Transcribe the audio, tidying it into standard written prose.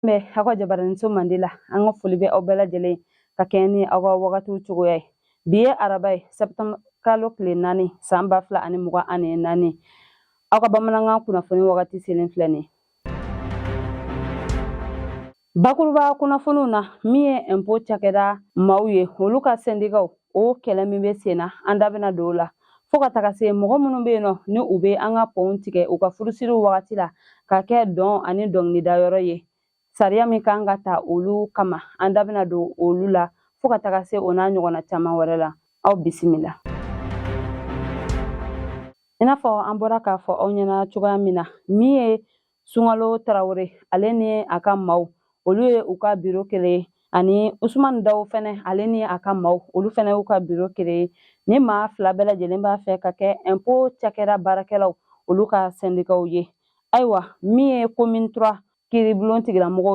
aw ka jabaraniso Mandela an ka foli bɛ aw bɛɛ lajɛlen ka kɛɲɛ ni aw ka wagatiw cogoya ye. Bi ye araba ye Sɛpitɛmbɛr kalo tile 4 san 2024 aw ka bamanankan kunnafoni wagati selen filɛ nin ye. Bakuruba kunnafoniw na min ye impôt cakɛda maaw ye olu ka syndicat o kɛlɛ min bɛ sen na an da bɛna don o la fo ka taga se mɔgɔ minnu bɛ yen nɔ ni u bɛ an ka pɔnw tigɛ u ka furusiriw wagati la ka kɛ dɔn ani dɔnkilidayɔrɔ ye. Sariya min kan ka ta olu kama an da bɛna don olu la fo ka taga se o n'a ɲɔgɔnna caman wɛrɛ la. Aw bisimila. I n'a fɔ an bɔra k'a fɔ aw ɲɛna cogoya min na min ye Sunkalo Tarawele ale ni a ka maaw olu ye u ka biro kelen ani Usumani Daw fɛnɛ ale ni a ka maaw olu fɛnɛ y'u ka biro kelen ni maa fila bɛɛ lajɛlen b'a fɛ ka kɛ impôt cakɛda baarakɛlaw olu ka syndicat ye. Ayiwa min ye commune 3 kiiribulon tigilamɔgɔw